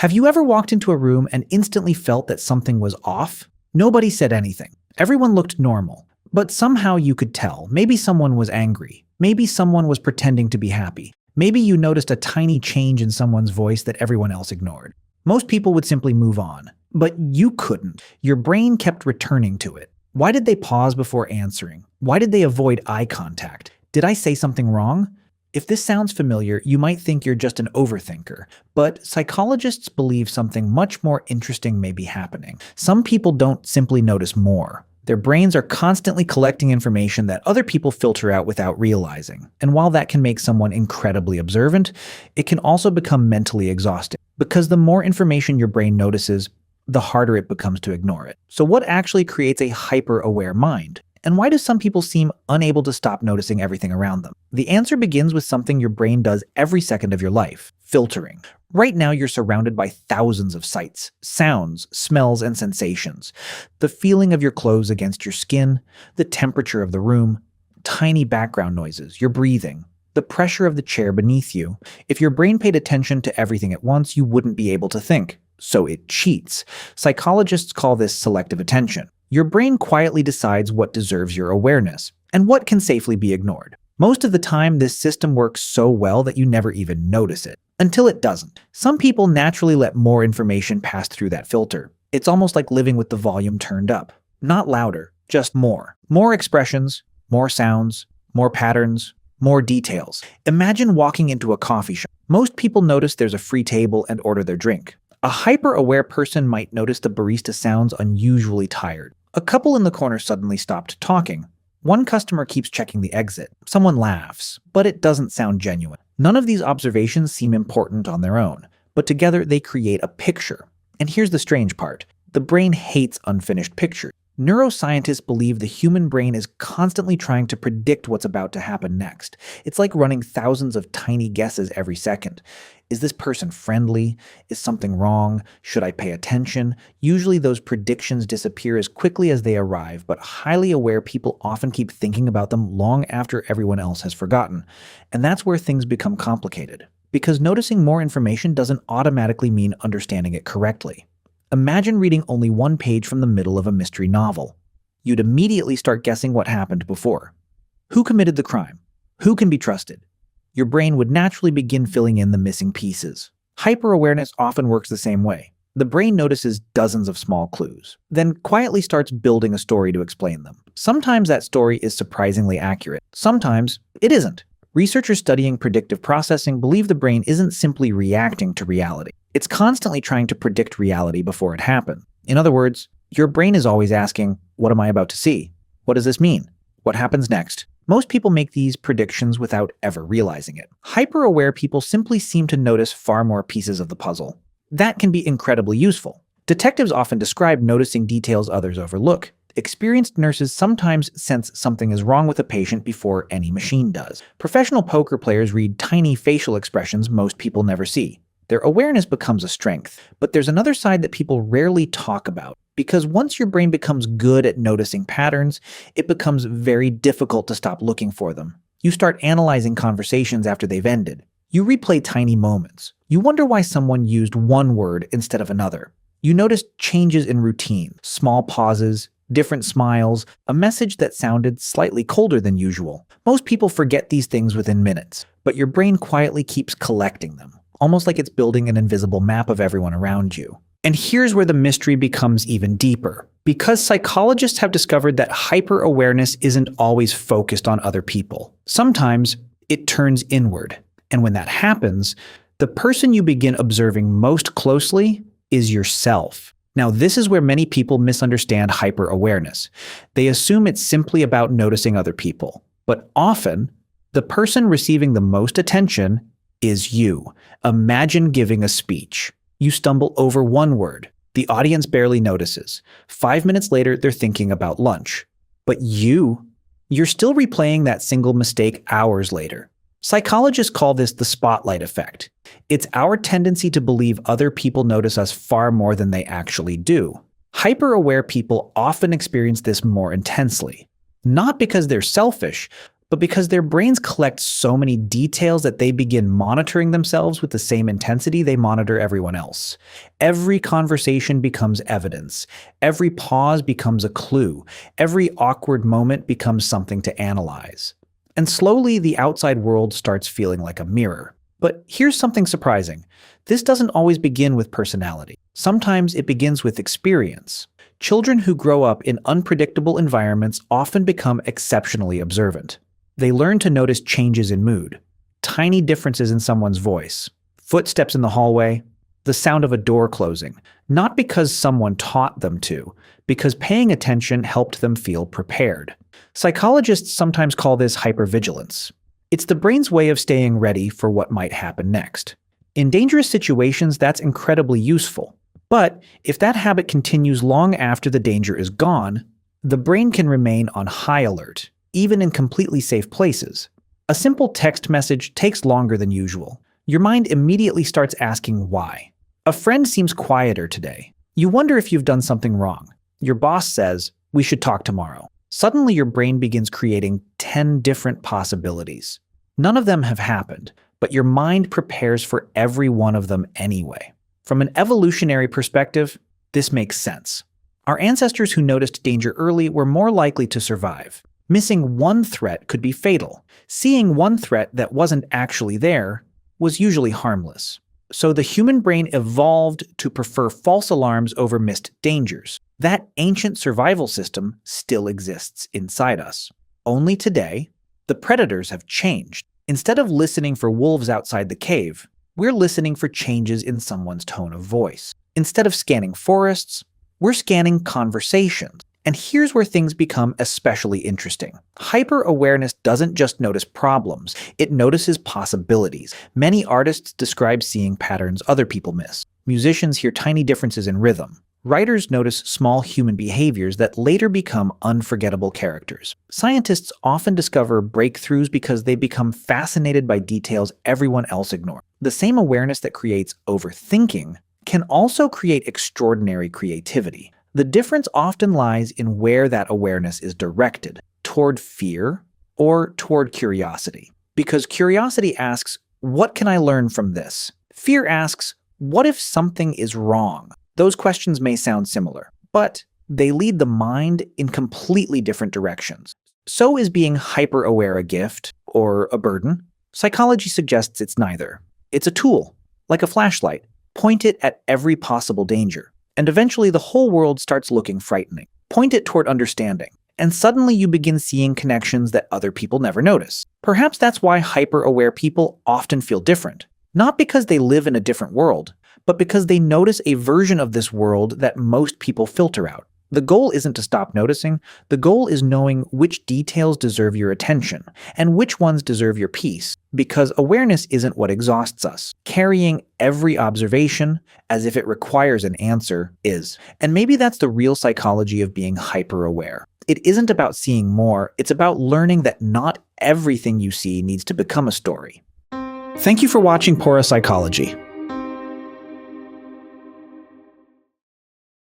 Have you ever walked into a room and instantly felt that something was off? Nobody said anything. Everyone looked normal. But somehow you could tell. Maybe someone was angry. Maybe someone was pretending to be happy. Maybe you noticed a tiny change in someone's voice that everyone else ignored. Most people would simply move on. But you couldn't. Your brain kept returning to it. Why did they pause before answering? Why did they avoid eye contact? Did I say something wrong? If this sounds familiar, you might think you're just an overthinker. But psychologists believe something much more interesting may be happening. Some people don't simply notice more. Their brains are constantly collecting information that other people filter out without realizing. And while that can make someone incredibly observant, it can also become mentally exhausting. Because the more information your brain notices, the harder it becomes to ignore it. So what actually creates a hyper-aware mind? And why do some people seem unable to stop noticing everything around them? The answer begins with something your brain does every second of your life: filtering. Right now, you're surrounded by thousands of sights, sounds, smells, and sensations. The feeling of your clothes against your skin, the temperature of the room, tiny background noises, your breathing, the pressure of the chair beneath you. If your brain paid attention to everything at once, you wouldn't be able to think. So it cheats. Psychologists call this selective attention. Your brain quietly decides what deserves your awareness and what can safely be ignored. Most of the time, this system works so well that you never even notice it, until it doesn't. Some people naturally let more information pass through that filter. It's almost like living with the volume turned up. Not louder, just more. More expressions, more sounds, more patterns, more details. Imagine walking into a coffee shop. Most people notice there's a free table and order their drink. A hyper-aware person might notice the barista sounds unusually tired. A couple in the corner suddenly stopped talking. One customer keeps checking the exit. Someone laughs, but it doesn't sound genuine. None of these observations seem important on their own, but together they create a picture. And here's the strange part. The brain hates unfinished pictures. Neuroscientists believe the human brain is constantly trying to predict what's about to happen next. It's like running thousands of tiny guesses every second. Is this person friendly? Is something wrong? Should I pay attention? Usually those predictions disappear as quickly as they arrive, but highly aware people often keep thinking about them long after everyone else has forgotten. And that's where things become complicated. Because noticing more information doesn't automatically mean understanding it correctly. Imagine reading only one page from the middle of a mystery novel. You'd immediately start guessing what happened before. Who committed the crime? Who can be trusted? Your brain would naturally begin filling in the missing pieces. Hyper-awareness often works the same way. The brain notices dozens of small clues, then quietly starts building a story to explain them. Sometimes that story is surprisingly accurate. Sometimes it isn't. Researchers studying predictive processing believe the brain isn't simply reacting to reality. It's constantly trying to predict reality before it happens. In other words, your brain is always asking, what am I about to see? What does this mean? What happens next? Most people make these predictions without ever realizing it. Hyper-aware people simply seem to notice far more pieces of the puzzle. That can be incredibly useful. Detectives often describe noticing details others overlook. Experienced nurses sometimes sense something is wrong with a patient before any machine does. Professional poker players read tiny facial expressions most people never see. Their awareness becomes a strength. But there's another side that people rarely talk about. Because once your brain becomes good at noticing patterns, it becomes very difficult to stop looking for them. You start analyzing conversations after they've ended. You replay tiny moments. You wonder why someone used one word instead of another. You notice changes in routine, small pauses, different smiles, a message that sounded slightly colder than usual. Most people forget these things within minutes, but your brain quietly keeps collecting them, almost like it's building an invisible map of everyone around you. And here's where the mystery becomes even deeper. Because psychologists have discovered that hyper-awareness isn't always focused on other people. Sometimes it turns inward. And when that happens, the person you begin observing most closely is yourself. Now, this is where many people misunderstand hyper-awareness. They assume it's simply about noticing other people. But often, the person receiving the most attention is you. Imagine giving a speech. You stumble over one word. The audience barely notices. 5 minutes later, they're thinking about lunch. But you're still replaying that single mistake hours later. Psychologists call this the spotlight effect. It's our tendency to believe other people notice us far more than they actually do. Hyper-aware people often experience this more intensely. Not because they're selfish, but because their brains collect so many details that they begin monitoring themselves with the same intensity they monitor everyone else. Every conversation becomes evidence. Every pause becomes a clue. Every awkward moment becomes something to analyze. And slowly, the outside world starts feeling like a mirror. But here's something surprising. This doesn't always begin with personality. Sometimes it begins with experience. Children who grow up in unpredictable environments often become exceptionally observant. They learn to notice changes in mood, tiny differences in someone's voice, footsteps in the hallway, the sound of a door closing, not because someone taught them to, because paying attention helped them feel prepared. Psychologists sometimes call this hyper-vigilance. It's the brain's way of staying ready for what might happen next. In dangerous situations, that's incredibly useful. But if that habit continues long after the danger is gone, the brain can remain on high alert, even in completely safe places. A simple text message takes longer than usual. Your mind immediately starts asking why. A friend seems quieter today. You wonder if you've done something wrong. Your boss says, "We should talk tomorrow." Suddenly your brain begins creating 10 different possibilities. None of them have happened, but your mind prepares for every one of them anyway. From an evolutionary perspective, this makes sense. Our ancestors who noticed danger early were more likely to survive. Missing one threat could be fatal. Seeing one threat that wasn't actually there was usually harmless. So the human brain evolved to prefer false alarms over missed dangers. That ancient survival system still exists inside us. Only today, the predators have changed. Instead of listening for wolves outside the cave, we're listening for changes in someone's tone of voice. Instead of scanning forests, we're scanning conversations. And here's where things become especially interesting. Hyper-awareness doesn't just notice problems, it notices possibilities. Many artists describe seeing patterns other people miss. Musicians hear tiny differences in rhythm. Writers notice small human behaviors that later become unforgettable characters. Scientists often discover breakthroughs because they become fascinated by details everyone else ignores. The same awareness that creates overthinking can also create extraordinary creativity. The difference often lies in where that awareness is directed, toward fear or toward curiosity. Because curiosity asks, what can I learn from this? Fear asks, what if something is wrong? Those questions may sound similar, but they lead the mind in completely different directions. So is being hyper-aware a gift or a burden? Psychology suggests it's neither. It's a tool, like a flashlight. Point it at every possible danger. And eventually the whole world starts looking frightening. Point it toward understanding, and suddenly you begin seeing connections that other people never notice. Perhaps that's why hyper-aware people often feel different. Not because they live in a different world, but because they notice a version of this world that most people filter out. The goal isn't to stop noticing, the goal is knowing which details deserve your attention, and which ones deserve your peace, because awareness isn't what exhausts us. Carrying every observation, as if it requires an answer, is. And maybe that's the real psychology of being hyper-aware. It isn't about seeing more, it's about learning that not everything you see needs to become a story. Thank you for watching Pora Psychology.